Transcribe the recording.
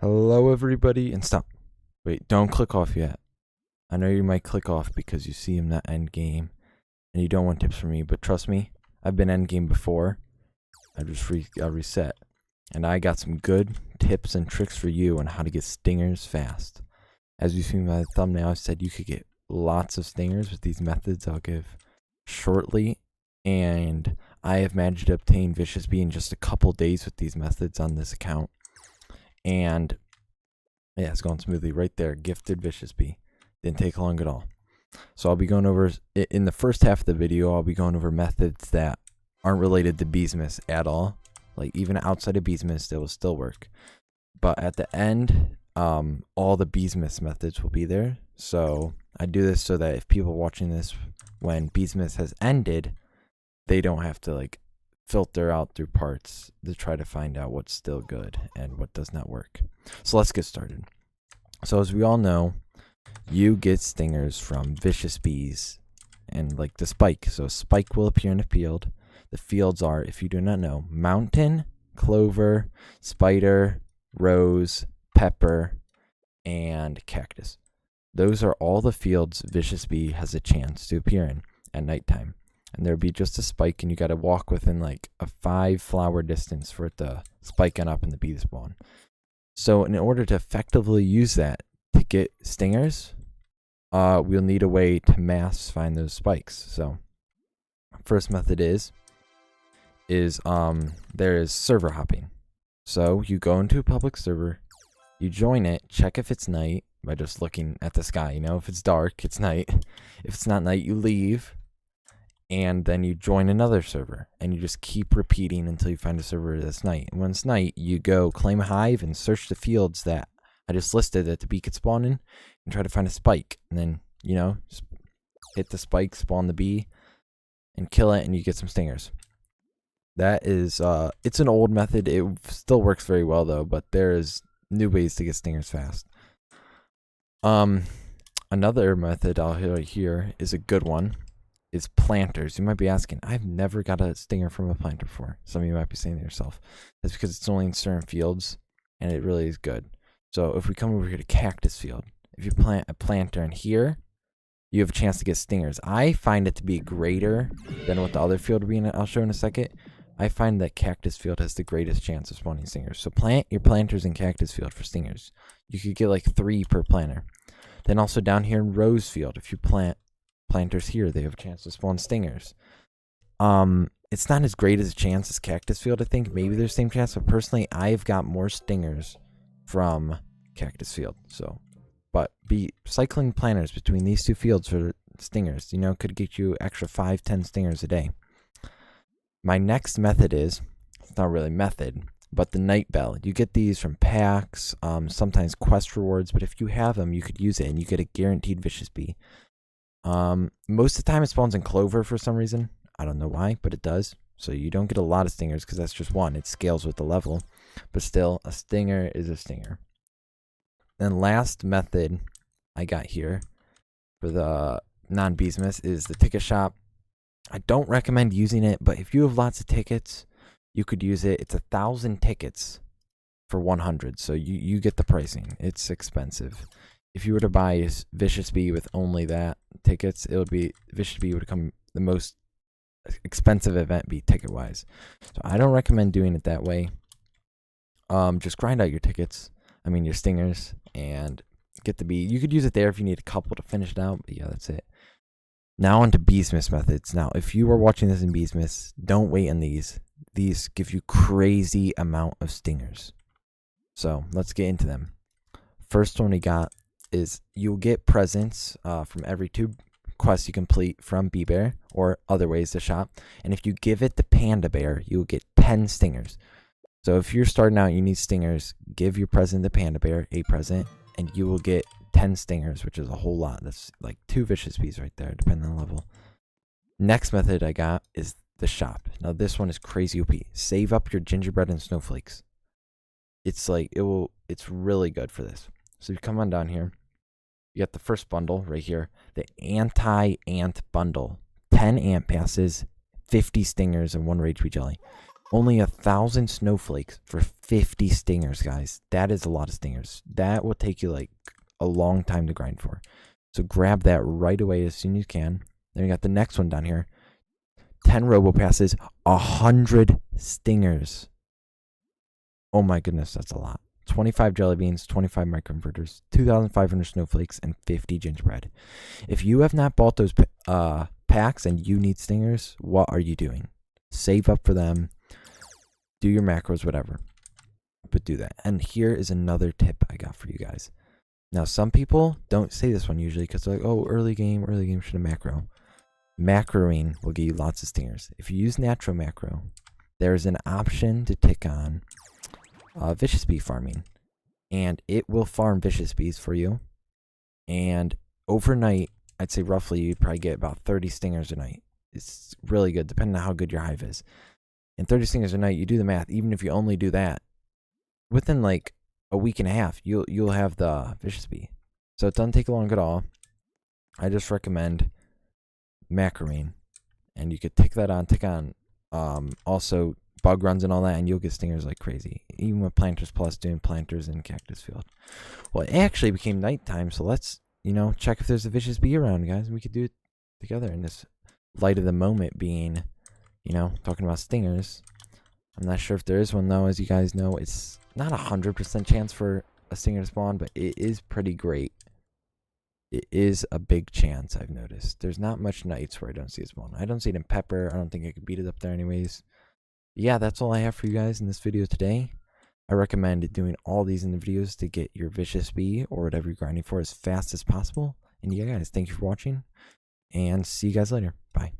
Hello, everybody, and stop. Wait, don't click off yet. I know you might click off because you see him that end game, and you don't want tips from me, but trust me, I've been end game before. I'll reset, and I got some good tips and tricks for you on how to get stingers fast. As you see by the thumbnail, I said you could get lots of stingers with these methods I'll give shortly, and I have managed to obtain Vicious Bee in just a couple days with these methods on this account. And yeah, it's going smoothly right there. Gifted Vicious Bee. Didn't take long at all. So I'll be going over, in the first half of the video, I'll be going over methods that aren't related to Beesmas at all. Like even outside of Beesmas, they will still work. But at the end, all the Beesmas methods will be there. So I do this so that if people watching this when Beesmas has ended, they don't have to like filter out through parts to try to find out what's still good and what does not work. So let's get started. So as we all know, you get stingers from Vicious Bees and like the spike. So a spike will appear in a field. The fields are, if you do not know, mountain, clover, spider, rose, pepper, and cactus. Those are all the fields Vicious Bee has a chance to appear in at nighttime. And there'll be just a spike, and you got to walk within like a 5 flower distance for it to spike up in the bee spawn. So in order to effectively use that to get stingers, we'll need a way to mass find those spikes. So first method is there is server hopping. So you go into a public server, you join it, check if it's night by just looking at the sky. You know, if it's dark, it's night. If it's not night, you leave. And then you join another server, and you just keep repeating until you find a server that's night. And when it's night, you go claim a hive and search the fields that I just listed that the bee could spawn in, and try to find a spike. And then, you know, hit the spike, spawn the bee, and kill it, and you get some stingers. That is, it's an old method. It still works very well, though, but there is new ways to get stingers fast. Another method I'll hit right here is a good one. Is planters. You might be asking, I've never got a stinger from a planter before. Some of you might be saying to yourself, that's because it's only in certain fields, and it really is good. So if we come over here to cactus field, if you plant a planter in here, you have a chance to get stingers. I find it to be greater than what the other field will be in. I'll show in a second. I find that cactus field has the greatest chance of spawning stingers. So plant your planters in cactus field for stingers. You could get like 3 per planter. Then also down here in rose field, if you plant planters here, they have a chance to spawn stingers. It's not as great as a chance as cactus field. I think maybe there's the same chance, but personally I've got more stingers from cactus field. So but be cycling planters between these 2 fields for stingers, you know, could get you extra 5-10 stingers a day. My next method is, it's not really method, but the night bell. You get these from packs, sometimes quest rewards, but if you have them, you could use it and you get a guaranteed Vicious Bee. Most of the time it spawns in clover for some reason. I don't know why, but it does. So you don't get a lot of stingers because that's just one. It scales with the level. But still, a stinger is a stinger. Then last method I got here for the non-Beesmas is the ticket shop. I don't recommend using it, but if you have lots of tickets, you could use it. It's 1,000 tickets for 100. So you get the pricing. It's expensive. If you were to buy Vicious Bee with only that tickets, it would be Vicious Bee would become the most expensive event be ticket wise. So I don't recommend doing it that way. Just grind out your tickets. I mean your stingers and get the bee. You could use it there if you need a couple to finish it out. But yeah, that's it. Now on to Beesmas methods. Now, if you are watching this in Beesmas, don't wait on these. These give you crazy amount of stingers. So let's get into them. First one we got is you'll get presents from every 2 quests you complete from Bee Bear or other ways to shop. And if you give it the Panda Bear, you'll get 10 stingers. So if you're starting out and you need stingers, give your present to Panda Bear, a present, and you will get 10 stingers, which is a whole lot. That's like 2 Vicious Bees right there, depending on the level. Next method I got is the shop. Now this one is crazy OP. Save up your gingerbread and snowflakes. It's like, it's really good for this. So you come on down here, you got the first bundle right here, the anti-ant bundle. 10 ant passes, 50 stingers, and 1 rage bee jelly. Only 1,000 snowflakes for 50 stingers, guys. That is a lot of stingers. That will take you like a long time to grind for. So grab that right away as soon as you can. Then we got the next one down here. 10 robo passes, 100 stingers. Oh my goodness, that's a lot. 25 jelly beans, 25 microinverters, 2,500 snowflakes, and 50 gingerbread. If you have not bought those packs and you need stingers, what are you doing? Save up for them. Do your macros, whatever. But do that. And here is another tip I got for you guys. Now, some people don't say this one usually because they're like, oh, early game should have macro. Macroing will give you lots of stingers. If you use natural macro, there's an option to tick on vicious bee farming. And it will farm vicious bees for you. And overnight, I'd say roughly you'd probably get about 30 stingers a night. It's really good, depending on how good your hive is. And 30 stingers a night, you do the math, even if you only do that, within like a week and a half, you'll have the vicious bee. So it doesn't take long at all. I just recommend macroing, and you could tick on also bug runs and all that, and you'll get stingers like crazy. Even with Planters Plus doing planters in Cactus Field. Well, it actually became nighttime, so let's check if there's a vicious bee around, guys. We could do it together in this light of the moment being, talking about stingers. I'm not sure if there is one though. As you guys know, it's not 100% chance for a stinger to spawn, but it is pretty great. It is a big chance, I've noticed. There's not much nights where I don't see it spawn. I don't see it in Pepper. I don't think I could beat it up there anyways. Yeah, that's all I have for you guys in this video today. I recommend doing all these in the videos to get your vicious bee or whatever you're grinding for as fast as possible. And yeah, guys, thank you for watching, and see you guys later. Bye.